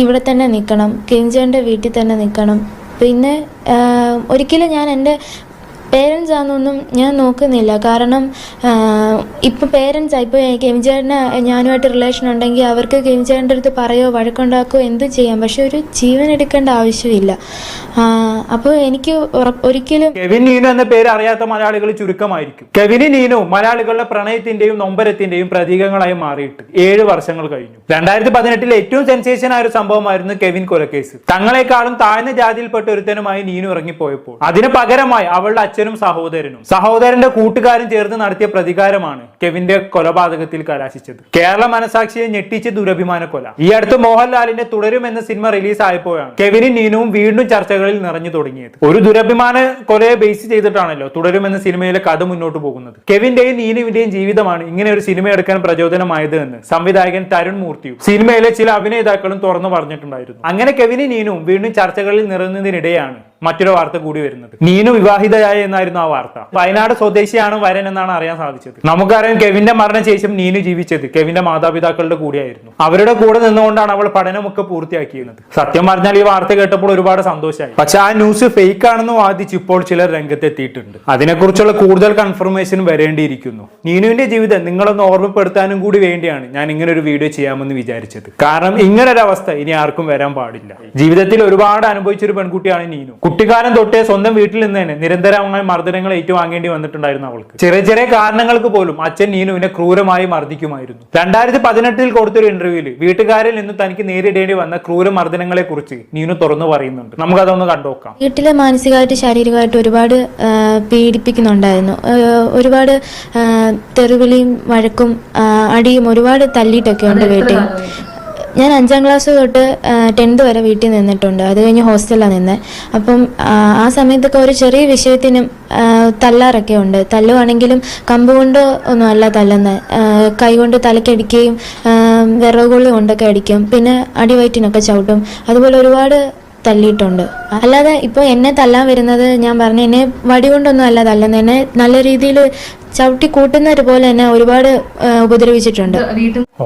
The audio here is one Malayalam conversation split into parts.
ഇവിടെ തന്നെ നിൽക്കണം, കെഞ്ചേൻ്റെ വീട്ടിൽ തന്നെ നിൽക്കണം. പിന്നെ ഒരിക്കലും ഞാൻ എൻ്റെ പേരൻസ് ആണെന്നൊന്നും ഞാൻ നോക്കുന്നില്ല. കാരണം ഇപ്പോൾ പേരൻസാണ്, ഇപ്പോൾ കെവിൻചേട്ടന് ഞാനുമായിട്ട് റിലേഷൻ ഉണ്ടെങ്കിൽ അവർക്ക് കെവിൻചേട്ടൻ്റെ അടുത്ത് പറയോ വഴക്കുണ്ടാക്കുകയോ എന്ത് ചെയ്യാം, പക്ഷെ ഒരു ജീവൻ എടുക്കേണ്ട ആവശ്യമില്ല. അപ്പോൾ എനിക്ക് ഒരിക്കലും കെവിൻ നീനു എന്ന പേര് അറിയാത്ത മലയാളികൾ ചുരുക്കമായിരിക്കും. കെവിനും നീനു മലയാളികളുടെ പ്രണയത്തിന്റെയും നൊമ്പരത്തിന്റെയും പ്രതീകങ്ങളായി മാറിയിട്ട് 7 വർഷങ്ങൾ കഴിഞ്ഞു. 2018 ഏറ്റവും സെൻസേഷൻ ആയ ഒരു സംഭവമായിരുന്നു കെവിൻ കൊലക്കേസ്. തങ്ങളെക്കാളും താഴ്ന്ന ജാതിയിൽപ്പെട്ട ഒരുത്തനുമായി നീനു ഇറങ്ങിപ്പോയപ്പോൾ അതിന് പകരമായി അവളുടെ അച്ഛനും സഹോദരന്റെ കൂട്ടുകാരും ചേർന്ന് നടത്തിയ പ്രതികാരമാണ് കെവിന്റെ കൊലപാതകത്തിൽ കലാശിച്ചത്. കേരള മനസാക്ഷിയെ ഞെട്ടിച്ച ദുരഭിമാന കൊല. ഈ അടുത്ത് മോഹൻലാലിന്റെ തുടരും എന്ന സിനിമ റിലീസ് ആയപ്പോഴാണ് കെവിനും നീനുവും വീണ്ടും ചർച്ചകളിൽ നിറഞ്ഞു തുടങ്ങിയത്. ഒരു ദുരഭിമാന കൊലയെ ബേസ് ചെയ്തിട്ടാണല്ലോ തുടരും എന്ന സിനിമയിലെ കഥ മുന്നോട്ട് പോകുന്നത്. കെവിന്റെയും നീനുവിന്റെയും ജീവിതമാണ് ഇങ്ങനെ ഒരു സിനിമ എടുക്കാൻ പ്രചോദനമായത് എന്ന് സംവിധായകൻ തരുൺ മൂർത്തിയും സിനിമയിലെ ചില അഭിനേതാക്കളും തുറന്നു പറഞ്ഞിട്ടുണ്ടായിരുന്നു. അങ്ങനെ കെവിനും നീനുവും വീണ്ടും ചർച്ചകളിൽ നിറഞ്ഞതിനിടെയാണ് മറ്റൊരു വാർത്ത കൂടി വരുന്നത്. നീനു വിവാഹിതയായ എന്നായിരുന്നു ആ വാർത്ത. വയനാട് സ്വദേശിയാണ് വരൻ എന്നാണ് അറിയാൻ സാധിച്ചത്. നമുക്കറിയാം കെവിന്റെ മരണശേഷം നീനു ജീവിച്ചത് കെവിന്റെ മാതാപിതാക്കളുടെ കൂടെയായിരുന്നു. അവരുടെ കൂടെ നിന്നുകൊണ്ടാണ് അവൾ പഠനമൊക്കെ പൂർത്തിയാക്കിയത്. സത്യം പറഞ്ഞാൽ ഈ വാർത്ത കേട്ടപ്പോൾ ഒരുപാട് സന്തോഷമായി. പക്ഷെ ആ ന്യൂസ് ഫേക്ക് ആണെന്ന് വാദിച്ച് ഇപ്പോൾ ചിലർ രംഗത്തെത്തിയിട്ടുണ്ട്. അതിനെക്കുറിച്ചുള്ള കൂടുതൽ കൺഫർമേഷൻ വരേണ്ടിയിരിക്കുന്നു. നീനുവിന്റെ ജീവിതം നിങ്ങളൊന്ന് ഓർമ്മപ്പെടുത്താനും കൂടി വേണ്ടിയാണ് ഞാൻ ഇങ്ങനെ ഒരു വീഡിയോ ചെയ്യാമെന്ന് വിചാരിച്ചത്. കാരണം ഇങ്ങനൊരവസ്ഥ ഇനി ആർക്കും വരാൻ പാടില്ല. ജീവിതത്തിൽ ഒരുപാട് അനുഭവിച്ചൊരു പെൺകുട്ടിയാണ് നീനു. കുട്ടിക്കാലം തൊട്ടേ സ്വന്തം വീട്ടിൽ നിന്ന് തന്നെ നിരന്തരമായ മർദ്ദനങ്ങൾ ഏറ്റുവാങ്ങേണ്ടി വന്നിട്ടുണ്ടായിരുന്നു അവൾക്ക്. ചെറിയ ചെറിയ കാരണങ്ങൾക്ക് പോലും അച്ഛൻ നീനുവിനെ ക്രൂരമായി മർദ്ദിക്കുമായിരുന്നു. 2018 കൊടുത്തൊരു ഇന്റർവ്യൂവിൽ വീട്ടുകാരിൽ നിന്ന് തനിക്ക് നേരിടേണ്ടി വന്ന ക്രൂര മർദ്ദനങ്ങളെ കുറിച്ച് നീനു തുറന്നു പറയുന്നുണ്ട്. നമുക്കതൊന്ന് കണ്ടുനോക്കാം. വീട്ടില് മാനസികമായിട്ട് ശാരീരികമായിട്ട് ഒരുപാട് പീഡിപ്പിക്കുന്നുണ്ടായിരുന്നു. ഒരുപാട് തെറിവിളിയും വഴക്കും അടിയും ഒരുപാട് തല്ലിയിട്ടൊക്കെ ഉണ്ട് വീട്ടിൽ. ഞാൻ 5ാം ക്ലാസ് തൊട്ട് 10th വരെ വീട്ടിൽ നിന്നിട്ടുണ്ട്. അത് കഴിഞ്ഞ് ഹോസ്റ്റലിലാണ് നിന്നത്. അപ്പം ആ സമയത്തൊക്കെ ഒരു ചെറിയ വിഷയത്തിനും തല്ലാറൊക്കെ ഉണ്ട്. തല്ലുവാണെങ്കിലും കമ്പ് കൊണ്ട് ഒന്നും അല്ല തല്ലുന്നത്, കൈ കൊണ്ട് തലക്കടിക്കുകയും വിറകുള്ളി കൊണ്ടൊക്കെ അടിക്കും. പിന്നെ അടിവയറ്റിനൊക്കെ ചവിട്ടും. അതുപോലെ ഒരുപാട് തല്ലിയിട്ടുണ്ട്. അല്ലാതെ ഇപ്പോൾ എന്നെ തല്ലാൻ വരുന്നത് ഞാൻ പറഞ്ഞു എന്നെ വടി കൊണ്ടൊന്നും അല്ല തല്ലുന്നത്, എന്നെ നല്ല രീതിയിൽ ചവിട്ടി കൂട്ടുന്നവർ പോലെ എന്നെ ഒരുപാട് ഉപദ്രവിച്ചിട്ടുണ്ട്.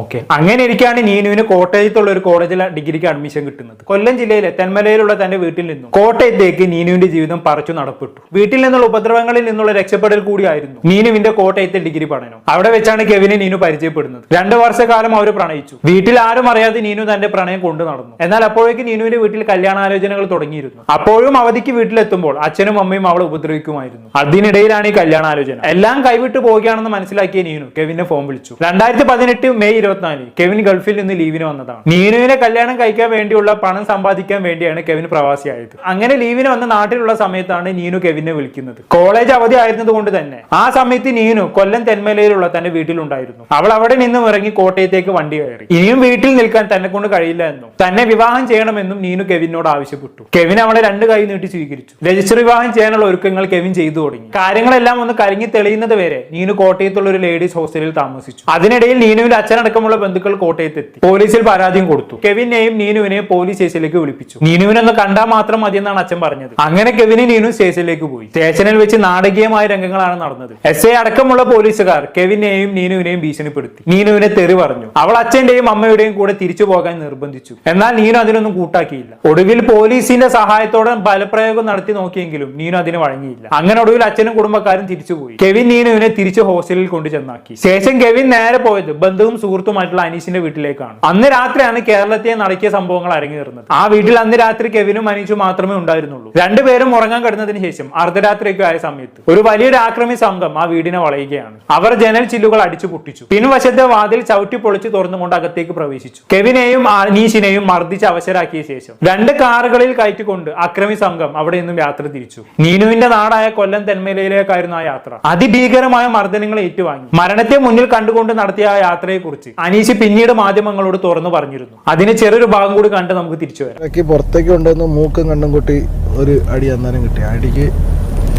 ഓക്കെ, അങ്ങനെ ഇരിക്കുകയാണ് നീനുവിന് കോട്ടയത്തുള്ള ഒരു കോളേജിൽ ഡിഗ്രിക്ക് അഡ്മിഷൻ കിട്ടുന്നത്. കൊല്ലം ജില്ലയിലെ തെന്മലയിലുള്ള തന്റെ വീട്ടിൽ നിന്നും കോട്ടയത്തേക്ക് നീനുവിന്റെ ജീവിതം പറിച്ചു നടപ്പെട്ടു. വീട്ടിൽ നിന്നുള്ള ഉപദ്രവങ്ങളിൽ നിന്നുള്ള രക്ഷപ്പെടൽ കൂടിയായിരുന്നു നീനുവിന്റെ കോട്ടയത്തെ ഡിഗ്രി പഠനം. അവിടെ വെച്ചാണ് കെവിനെ നീനു പരിചയപ്പെടുന്നത്. 2 വർഷക്കാലം അവർ പ്രണയിച്ചു. വീട്ടിൽ ആരും അറിയാതെ നീനു തന്റെ പ്രണയം കൊണ്ടു നടന്നു. എന്നാൽ അപ്പോഴേക്ക് നീനുവിന്റെ വീട്ടിൽ കല്യാണാലോചനകൾ തുടങ്ങിയിരുന്നു. അപ്പോഴും അവധിക്ക് വീട്ടിലെത്തുമ്പോൾ അച്ഛനും അമ്മയും അവളെ ഉപദ്രവിക്കുമായിരുന്നു. അതിനിടയിലാണ് ഈ കല്യാണാലോചന. എല്ലാം കൈവിട്ടു പോവുകയാണെന്ന് മനസ്സിലാക്കിയ നീനു കെവിനെ ഫോൺ വിളിച്ചു. 2018 മെയ് 24 കെവിൻ ഗൾഫിൽ നിന്ന് ലീവിന് വന്നതാണ്. നീനുവിനെ കല്യാണം കഴിക്കാൻ വേണ്ടിയുള്ള പണം സമ്പാദിക്കാൻ വേണ്ടിയാണ് കെവിൻ പ്രവാസിയായത്. അങ്ങനെ ലീവിന് വന്ന നാട്ടിലുള്ള സമയത്താണ് നീനു കെവിനെ വിളിക്കുന്നത്. കോളേജ് അവധി ആയിരുന്നത് കൊണ്ട് തന്നെ ആ സമയത്ത് നീനു കൊല്ലം തെന്മലയിലുള്ള തന്റെ വീട്ടിലുണ്ടായിരുന്നു. അവൾ അവിടെ നിന്നും ഇറങ്ങി കോട്ടയത്തേക്ക് വണ്ടി കയറി. ഇനിയും വീട്ടിൽ നിൽക്കാൻ തന്നെ കൊണ്ട് കഴിയില്ല എന്നും തന്നെ വിവാഹം ചെയ്യണമെന്നും നീനു കെവിനോട് ആവശ്യപ്പെട്ടു. കെവിൻ അവളെ 2 കൈ നീട്ടി സ്വീകരിച്ചു. രജിസ്റ്റർ വിവാഹം ചെയ്യാനുള്ള ഒരുക്കങ്ങൾ കെവിൻ ചെയ്തു തുടങ്ങി. കാര്യങ്ങളെല്ലാം ഒന്ന് കരിഞ്ഞു തെളിയുന്നത് വരെ നീനു കോട്ടയത്തുള്ള ഒരു ലേഡീസ് ഹോസ്റ്റലിൽ താമസിച്ചു. അതിനിടയിൽ നീനുവിന്റെ അച്ഛനടക്കമുള്ള ബന്ധുക്കൾ കോട്ടയത്തെത്തി പോലീസിൽ പരാതിയും കൊടുത്തു. കെവിനെയും നീനുവിനെയും പോലീസ് സ്റ്റേഷനിലേക്ക് വിളിപ്പിച്ചു. നീനുവിനൊന്ന് കണ്ടാൽ മാത്രം മതിയെന്നാണ് അച്ഛൻ പറഞ്ഞത്. അങ്ങനെ കെവിനും നീനു സ്റ്റേഷനിലേക്ക് പോയി. സ്റ്റേഷനിൽ വെച്ച് നാടകീയമായ രംഗങ്ങളാണ് നടന്നത്. SI അടക്കമുള്ള പോലീസുകാർ കെവിനെയും നീനുവിനെയും ഭീഷണിപ്പെടുത്തി. നീനുവിനെ തെറി പറഞ്ഞു. അവൾ അച്ഛന്റെയും അമ്മയുടെയും കൂടെ തിരിച്ചു പോകാൻ നിർബന്ധിച്ചു. എന്നാൽ നീനു അതിനൊന്നും കൂട്ടാക്കിയില്ല. ഒടുവിൽ പോലീസിന്റെ സഹായത്തോടെ ബലപ്രയോഗം നടത്തി നോക്കിയെങ്കിലും നീനു അതിന് വഴങ്ങിയില്ല. അങ്ങനെ ഒടുവിൽ അച്ഛനും കുടുംബക്കാരും തിരിച്ചുപോയി. കെവിൻ നീനുവിനെ തിരിച്ചു ഹോസ്റ്റലിൽ കൊണ്ട് ചെന്നാക്കി. ശേഷം കെവിൻ നേരെ പോയത് ബന്ധുവും സുഹൃത്തുമായിട്ടുള്ള അനീഷിന്റെ വീട്ടിലേക്കാണ്. അന്ന് രാത്രിയാണ് കേരളത്തെ നടക്കിയ സംഭവങ്ങൾ അരങ്ങേറുന്നത്. ആ വീട്ടിൽ അന്ന് രാത്രി കെവിനും അനീഷും മാത്രമേ ഉണ്ടായിരുന്നുള്ളൂ. 2 പേരും ഉറങ്ങാൻ കിടന്നതിന് ശേഷം അർദ്ധരാത്രിയൊക്കെ ആയ സമയത്ത് ഒരു വലിയൊരു ആക്രമി സംഘം ആ വീടിനെ വളയുകയാണ്. അവർ ജനൽ ചില്ലുകൾ അടിച്ചു പൊട്ടിച്ചു. പിൻവശത്തെ വാതിൽ ചവിട്ടി പൊളിച്ച് തുറന്നുകൊണ്ട് അകത്തേക്ക് പ്രവേശിച്ചു. കെവിനെയും അനീഷിനെയും മർദ്ദിച്ച് അവശരാക്കിയ ശേഷം 2 കാറുകളിൽ കയറ്റിക്കൊണ്ട് അക്രമി സംഘം അവിടെ നിന്നും യാത്ര തിരിച്ചു. നീനുവിന്റെ നാടായ കൊല്ലം തെന്മലയിലേക്കായിരുന്നു ആ യാത്ര. അതിഭീകരമായ മർദ്ദനങ്ങൾ ഏറ്റുവാങ്ങി. മരണത്തെ മുന്നിൽ കണ്ടുകൊണ്ട് നടത്തിയ ആ യാത്രയെ കുറിച്ച് അനീഷ് പിന്നീട് മാധ്യമങ്ങളോട് തുറന്നു പറഞ്ഞിരുന്നു. അതിന് ചെറിയൊരു ഭാഗം കൂടി കണ്ട് നമുക്ക് തിരിച്ചു വരാം. പുറത്തേക്ക് കൊണ്ടുവന്ന് മൂക്കും കണ്ടും കൊട്ടി ഒരു അടി അന്നേരം കിട്ടി. അടിക്ക്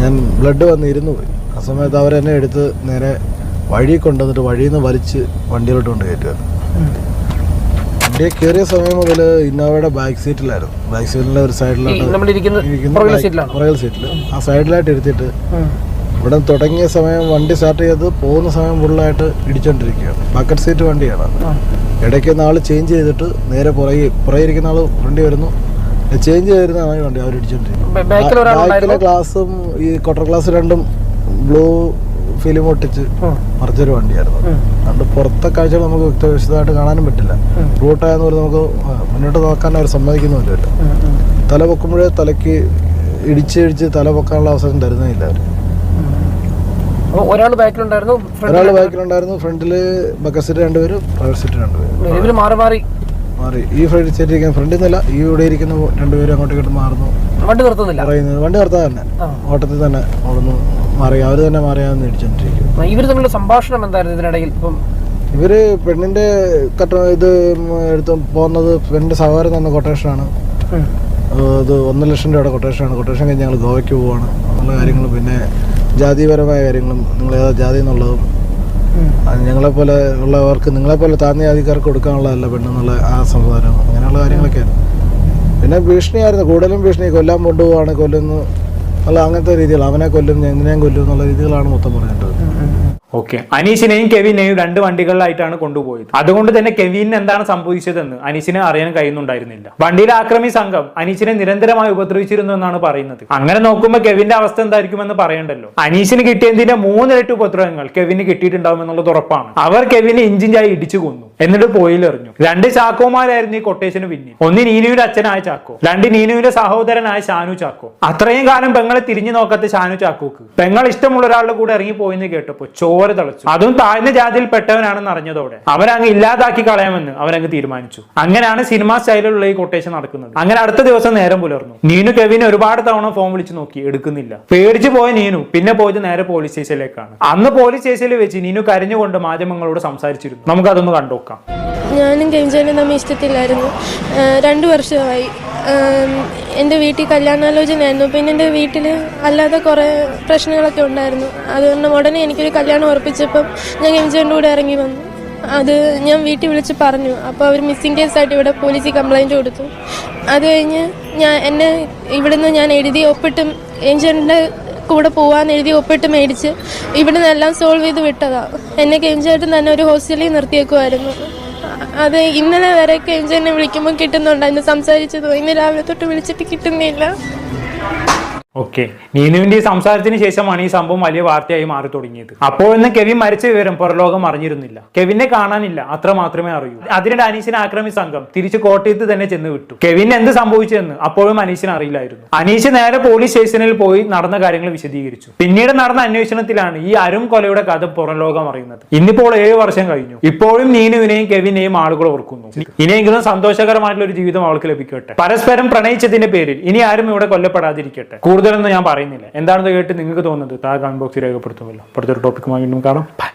ഞാൻ ബ്ലഡ് വന്നിരുന്നു പോയി. ആ സമയത്ത് അവരെന്നെ എടുത്ത് നേരെ വഴി കൊണ്ടുവന്നിട്ട് വഴിയിൽ നിന്ന് വലിച്ച് വണ്ടിയിലോട്ട് കൊണ്ട് കയറ്റുമായിരുന്നു. വണ്ടിയെ കയറിയ സമയം മുതൽ ഇന്നോവയുടെ ബാക്ക് സീറ്റിലായിരുന്നു. ബാക്ക് സീറ്റിലെ ഒരു സൈഡിലോട്ട് പുറകിൽ സീറ്റിൽ ആ സൈഡിലായിട്ട് എടുത്തിട്ട് ഇവിടെ തുടങ്ങിയ സമയം വണ്ടി സ്റ്റാർട്ട് ചെയ്ത് പോകുന്ന സമയം ഫുള്ളായിട്ട് ഇടിച്ചോണ്ടിരിക്കുകയാണ്. ബക്കറ്റ് സീറ്റ് വണ്ടിയാണ്. ഇടയ്ക്ക് നാൾ ചേഞ്ച് ചെയ്തിട്ട് നേരെ പുറകെ ഇരിക്കുന്ന ആൾ ഫ്രണ്ടി വരുന്നു, ചേഞ്ച് ചെയ്തിരുന്നതാണ് വണ്ടി അവർ ഇടിച്ചോണ്ടിരിക്കുന്നത്. ബാക്കിലെ ഗ്ലാസും ഈ ക്വാർട്ടർ ഗ്ലാസ് രണ്ടും ബ്ലൂ ഫിലിം ഒട്ടിച്ച് മറിച്ചൊരു വണ്ടിയായിരുന്നു. അതുകൊണ്ട് പുറത്തെ കാഴ്ചകൾ നമുക്ക് വിശദമായിട്ട് കാണാനും പറ്റില്ല. റൂട്ടായെന്ന് പറഞ്ഞ് നമുക്ക് മുന്നോട്ട് നോക്കാൻ അവർ സമ്മതിക്കുന്നുമില്ല. തല പൊക്കുമ്പോഴേ തലയ്ക്ക് ഇടിച്ച് തല പൊക്കാനുള്ള അവസരം തരുന്നില്ല അവർ. ഒരാൾ ബാക്കിലുണ്ടായിരുന്നു, ഫ്രണ്ടില് ബക്കറ്റ് സീറ്റ് 2 പേര്, പ്രൈവറ്റ് സീറ്റ് 2 പേര് മാറി. ഈ ഫ്രണ്ട് സീറ്റ് ഇരിക്കുന്ന ഫ്രണ്ടിൽ നിന്നല്ല, ഈ ഇവിടെ ഇരിക്കുന്ന 2 പേര് അങ്ങോട്ടും ഇങ്ങോട്ട് മാറുന്നു. വണ്ടി നിർത്തുന്നില്ല, വണ്ടി നിർത്താതെ തന്നെ ഓട്ടത്തിൽ തന്നെ അവിടുന്ന് മാറി, അവര് തന്നെ മാറിയാന്ന് ഇടിച്ചോണ്ടിരിക്കും. ഇവര് തമ്മിലുള്ള സംഭാഷണം എന്തായിരുന്നു ഇതിനിടയിൽ? ഇവര് പെണ്ണിന്റെ ഇത് എടുത്ത് പോകുന്നത് പെണ്ണിന്റെ സഹോദരൻ തന്ന കൊട്ടേഷനാണ്. അത് 1 ലക്ഷം രൂപയുടെ കൊട്ടേഷനാണ്. കൊട്ടേഷൻ കഴിഞ്ഞ് ഞങ്ങൾ ഗോവയ്ക്ക് പോവാണ് എന്നുള്ള കാര്യങ്ങളും പിന്നെ ജാതിപരമായ കാര്യങ്ങളും നിങ്ങൾ ഏതാ ജാതി എന്നുള്ളതും ഞങ്ങളെപ്പോലെ ഉള്ളവർക്ക് നിങ്ങളെപ്പോലെ താഴ്ന്ന ജാതിക്കാർക്ക് കൊടുക്കാനുള്ളതല്ല പെണ്ണെന്നുള്ള ആ സംസാരം അങ്ങനെയുള്ള കാര്യങ്ങളൊക്കെയാണ്. പിന്നെ ഭീഷണിയായിരുന്നു, കൂടുതലും ഭീഷണി. കൊല്ലാൻ കൊണ്ടുപോവാണ്, കൊല്ലുന്നു അല്ല അങ്ങനത്തെ രീതികൾ. അവനെ കൊല്ലും, എങ്ങനെയും കൊല്ലും എന്നുള്ള രീതികളാണ് മൊത്തം പറഞ്ഞിട്ടത്. ഓക്കെ, അനീഷിനെയും കെവിനെയും 2 വണ്ടികളിലായിട്ടാണ് കൊണ്ടുപോയത്. അതുകൊണ്ട് തന്നെ കെവിന് എന്താണ് സംഭവിച്ചതെന്ന് അനീഷിനെ അറിയാൻ കഴിയുന്നുണ്ടായിരുന്നില്ല. വണ്ടിയിലെ ആക്രമി സംഘം അനീഷിനെ നിരന്തരമായി ഉപദ്രവിച്ചിരുന്നു എന്നാണ് പറയുന്നത്. അങ്ങനെ നോക്കുമ്പോൾ കെവിന്റെ അവസ്ഥ എന്തായിരിക്കുമെന്ന് പറയണ്ടല്ലോ. അനീഷിന് കിട്ടിയതിന്റെ 3 ഇരട്ടി ഉപദ്രവങ്ങൾ കെവിന് കിട്ടിയിട്ടുണ്ടാവും എന്നുള്ളത് ഉറപ്പാണ്. അവർ കെവിനെ ഇഞ്ചിഞ്ചായി ഇടിച്ചു കൊന്നു, എന്നിട്ട് പോയിലെറിഞ്ഞു. 2 ചാക്കോമാരായിരുന്നു ഈ കൊട്ടേഷന് പിന്നിൽ. ഒന്ന് നീനുവിന്റെ അച്ഛനായ ചാക്കോ, 2 നീനുവിന്റെ സഹോദരനായ ഷാനു ചാക്കോ. അത്രയും കാലം പെങ്ങളെ തിരിഞ്ഞു നോക്കാത്ത ഷാനു ചാക്കോക്ക് പെങ്ങൾ ഇഷ്ടമുള്ള ഒരാളുടെ കൂടെ ഇറങ്ങി പോയെന്ന് കേട്ടപ്പോ ചോര തളച്ചു. അതും താഴ്ന്ന ജാതിയിൽ പെട്ടവനാണെന്ന് അറിഞ്ഞതോടെ അവരങ്ങ് ഇല്ലാതാക്കി കളയാമെന്ന് അവരങ്ങ് തീരുമാനിച്ചു. അങ്ങനെയാണ് സിനിമ സ്റ്റൈലിലുള്ള ഈ കൊട്ടേഷൻ നടക്കുന്നത്. അങ്ങനെ അടുത്ത ദിവസം നേരം പുലർന്നു. നീനു കെവിനെ ഒരുപാട് തവണ ഫോൺ വിളിച്ചു നോക്കി, എടുക്കുന്നില്ല. പേടിച്ചു പോയ നീനു പിന്നെ പോയത് നേരെ പോലീസ് സ്റ്റേഷനിലേക്കാണ്. അന്ന് പോലീസ് സ്റ്റേഷനിൽ വെച്ച് നീനു കരഞ്ഞുകൊണ്ട് മാധ്യമങ്ങളോട് സംസാരിച്ചിരുന്നു. നമുക്കതൊന്ന് കണ്ടുനോക്കാം. ഞാനും കെഞ്ചാനും തമ്മിൽ ഇഷ്ടത്തില്ലായിരുന്നു. 2 വർഷമായി. എൻ്റെ വീട്ടിൽ കല്യാണാലോചനയായിരുന്നു. പിന്നെ എൻ്റെ വീട്ടിൽ അല്ലാതെ കുറേ പ്രശ്നങ്ങളൊക്കെ ഉണ്ടായിരുന്നു. അതുകൊണ്ട് ഉടനെ എനിക്കൊരു കല്യാണം ഉറപ്പിച്ചപ്പം ഞാൻ കെഞ്ചാൻ്റെ കൂടെ ഇറങ്ങി വന്നു. അത് ഞാൻ വീട്ടിൽ വിളിച്ച് പറഞ്ഞു. അപ്പോൾ അവർ മിസ്സിംഗ് കേസായിട്ട് ഇവിടെ പോലീസിൽ കംപ്ലയിൻറ്റ് കൊടുത്തു. അത് കഴിഞ്ഞ് എന്നെ ഇവിടുന്ന് ഞാൻ എഴുതി ഒപ്പിട്ടും കെഞ്ചാൻ്റെ കൂടെ പോകാൻ എഴുതി ഒപ്പിട്ട് മേടിച്ച് ഇവിടുന്ന് എല്ലാം സോൾവ് ചെയ്ത് വിട്ടതാണ്. എന്നെ കെഞ്ചായിട്ടും തന്നെ ഒരു ഹോസ്റ്റലിൽ നിർത്തിയേക്കുമായിരുന്നു. അത് ഇന്നലെ വരെ കെഞ്ചാനെ വിളിക്കുമ്പോൾ കിട്ടുന്നുണ്ടായിരുന്നു, സംസാരിച്ചത്. ഇന്ന് രാവിലെ തൊട്ട് വിളിച്ചിട്ട് കിട്ടുന്നില്ല. ഓക്കെ, നീനുവിന്റെ ഈ സംസാരത്തിന് ശേഷമാണ് ഈ സംഭവം വലിയ വാർത്തയായി മാറി തുടങ്ങിയത്. അപ്പോഴൊന്നും കെവിൻ മരിച്ച വിവരം പുറലോകം അറിഞ്ഞിരുന്നില്ല. കെവിനെ കാണാനില്ല, അത്ര മാത്രമേ അറിയൂ. അതിനിടെ അനീഷിനെ ആക്രമി സംഘം തിരിച്ച് കോട്ടയത്ത് തന്നെ ചെന്ന് വിട്ടു. കെവിന് എന്ത് സംഭവിച്ചെന്ന് അപ്പോഴും അനീഷിന് അറിയില്ലായിരുന്നു. അനീഷ് നേരെ പോലീസ് സ്റ്റേഷനിൽ പോയി നടന്ന കാര്യങ്ങൾ വിശദീകരിച്ചു. പിന്നീട് നടന്ന അന്വേഷണത്തിലാണ് ഈ അരും കൊലയുടെ കഥ പുറലോകം അറിയുന്നത്. ഇന്നിപ്പോൾ 7 വർഷം കഴിഞ്ഞു. ഇപ്പോഴും നീനുവിനെയും കെവിനെയും ആളുകൾ ഓർക്കുന്നു. ഇനിയെങ്കിലും സന്തോഷകരമായിട്ടുള്ള ഒരു ജീവിതം അവൾക്ക് ലഭിക്കട്ടെ. പരസ്പരം പ്രണയിച്ചതിന്റെ പേരിൽ ഇനി ആരും ഇവിടെ കൊല്ലപ്പെടാതിരിക്കട്ടെ. കൂടുതലൊന്നും ഞാൻ പറയുന്നില്ല. എന്താണെന്ന് കേട്ട് നിങ്ങൾക്ക് തോന്നുന്നത് താഴെ കമന്റ് ബോക്സിൽ രേഖപ്പെടുത്തുമല്ലോ. അടുത്തൊരു ടോപ്പിക്കുമായി വീണ്ടും കാണാം.